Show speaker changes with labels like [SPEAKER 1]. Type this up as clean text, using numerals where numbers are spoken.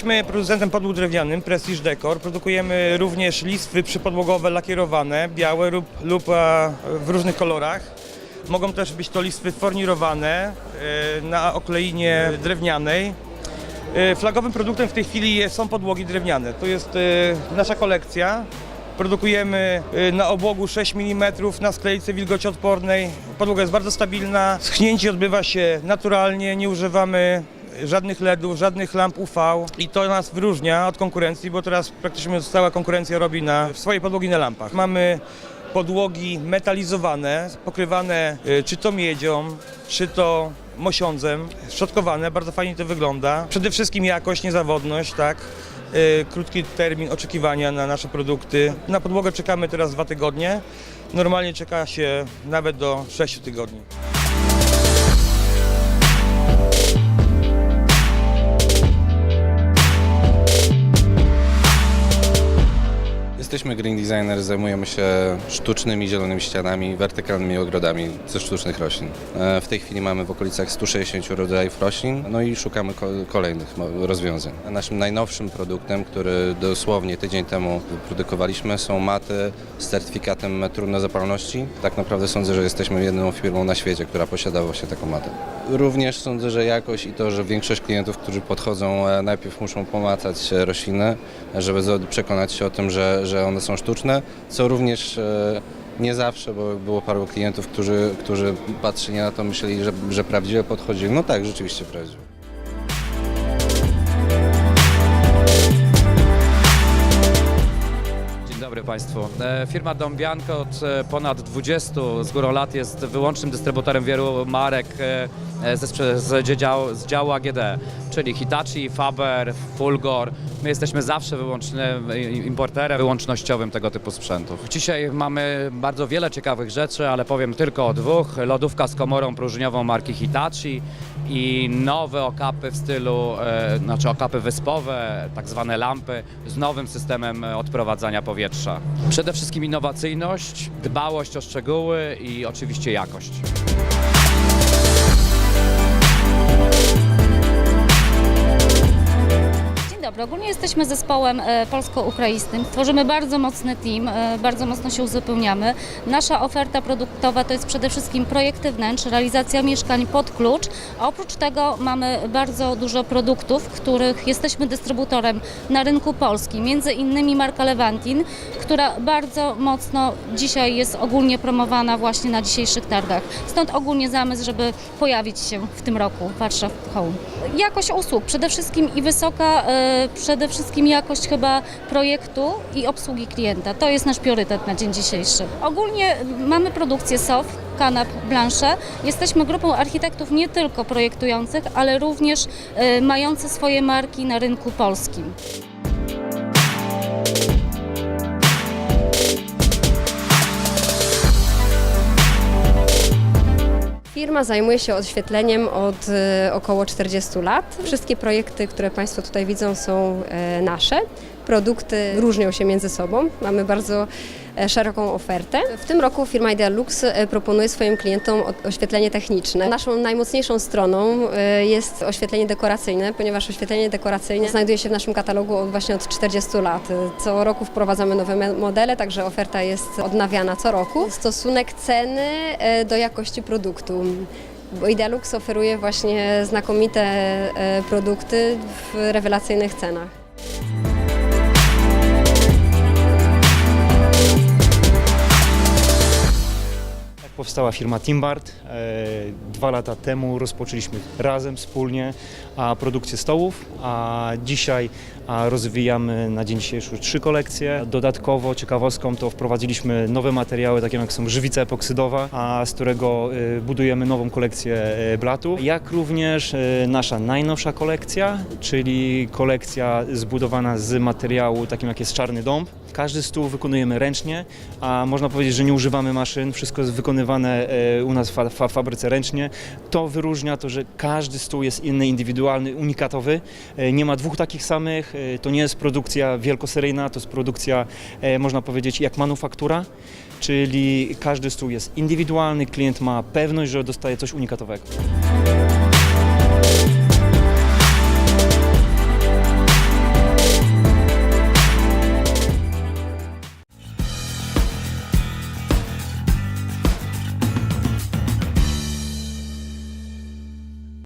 [SPEAKER 1] Jesteśmy producentem podłóg drewnianym, Prestige Decor. Produkujemy również listwy przypodłogowe lakierowane, białe lub w różnych kolorach. Mogą też być to listwy fornirowane na okleinie drewnianej. Flagowym produktem w tej chwili są podłogi drewniane. To jest nasza kolekcja. Produkujemy na obłogu 6 mm na sklejce wilgociodpornej. Podłoga jest bardzo stabilna. Schnięcie odbywa się naturalnie, nie używamy żadnych LEDów, żadnych lamp UV i to nas wyróżnia od konkurencji, bo teraz praktycznie cała konkurencja robi swoje podłogi na lampach. Mamy podłogi metalizowane, pokrywane czy to miedzią, czy to mosiądzem, szczotkowane, bardzo fajnie to wygląda. Przede wszystkim jakość, niezawodność, tak? Krótki termin oczekiwania na nasze produkty. Na podłogę czekamy teraz 2 tygodnie, normalnie czeka się nawet do 6 tygodni.
[SPEAKER 2] Jesteśmy green designer, zajmujemy się sztucznymi zielonymi ścianami, wertykalnymi ogrodami ze sztucznych roślin. W tej chwili mamy w okolicach 160 rodzajów roślin, no i szukamy kolejnych rozwiązań. Naszym najnowszym produktem, który dosłownie tydzień temu wyprodukowaliśmy, są maty z certyfikatem trudnozapalności. Tak naprawdę sądzę, że jesteśmy jedyną firmą na świecie, która posiada właśnie taką matę. Również sądzę, że jakość i to, że większość klientów, którzy podchodzą, najpierw muszą pomacać rośliny, żeby przekonać się o tym, że one są sztuczne, co również nie zawsze, bo było paru klientów, którzy patrzyli na to, myśleli, że prawdziwe podchodzili. No tak, rzeczywiście prawdziwe.
[SPEAKER 3] Dzień dobry Państwu. Firma Dom Bianco od ponad 20 z górą lat jest wyłącznym dystrybutorem wielu marek z działu AGD, czyli Hitachi, Faber, Fulgor. My jesteśmy zawsze wyłącznym importerem wyłącznościowym tego typu sprzętów. Dzisiaj mamy bardzo wiele ciekawych rzeczy, ale powiem tylko o 2. Lodówka z komorą próżniową marki Hitachi i nowe okapy w stylu, okapy wyspowe, tak zwane lampy z nowym systemem odprowadzania powietrza. Przede wszystkim innowacyjność, dbałość o szczegóły i oczywiście jakość.
[SPEAKER 4] Dobry. Ogólnie jesteśmy zespołem polsko-ukraińskim. Tworzymy bardzo mocny team, bardzo mocno się uzupełniamy. Nasza oferta produktowa to jest przede wszystkim projekty wnętrz, realizacja mieszkań pod klucz, a oprócz tego mamy bardzo dużo produktów, których jesteśmy dystrybutorem na rynku polskim. Między innymi marka Levantin, która bardzo mocno dzisiaj jest ogólnie promowana właśnie na dzisiejszych targach. Stąd ogólnie zamysł, żeby pojawić się w tym roku Warszaw Home. Jakość usług przede wszystkim i wysoka, przede wszystkim jakość chyba projektu i obsługi klienta. To jest nasz priorytet na dzień dzisiejszy. Ogólnie mamy produkcję SOF, kanap, blanche. Jesteśmy grupą architektów nie tylko projektujących, ale również mających swoje marki na rynku polskim.
[SPEAKER 5] Firma zajmuje się oświetleniem od około 40 lat. Wszystkie projekty, które Państwo tutaj widzą, są nasze. Produkty różnią się między sobą. Mamy bardzo szeroką ofertę. W tym roku firma Idealux proponuje swoim klientom oświetlenie techniczne. Naszą najmocniejszą stroną jest oświetlenie dekoracyjne, ponieważ oświetlenie dekoracyjne znajduje się w naszym katalogu właśnie od 40 lat. Co roku wprowadzamy nowe modele, także oferta jest odnawiana co roku. Stosunek ceny do jakości produktu. Bo Idealux oferuje właśnie znakomite produkty w rewelacyjnych cenach.
[SPEAKER 6] Powstała firma Timbart. 2 lata temu rozpoczęliśmy razem, wspólnie produkcję stołów, a dzisiaj rozwijamy na dzień dzisiejszy 3 kolekcje. Dodatkowo ciekawostką to wprowadziliśmy nowe materiały, takie jak są żywica epoksydowa, z którego budujemy nową kolekcję blatów, jak również nasza najnowsza kolekcja, czyli kolekcja zbudowana z materiału takim jak jest czarny dąb. Każdy stół wykonujemy ręcznie, a można powiedzieć, że nie używamy maszyn, wszystko jest wykonywane u nas w fabryce ręcznie. To wyróżnia to, że każdy stół jest inny, indywidualny, unikatowy. Nie ma 2 takich samych, to nie jest produkcja wielkoseryjna, to jest produkcja, można powiedzieć, jak manufaktura, czyli każdy stół jest indywidualny, klient ma pewność, że dostaje coś unikatowego.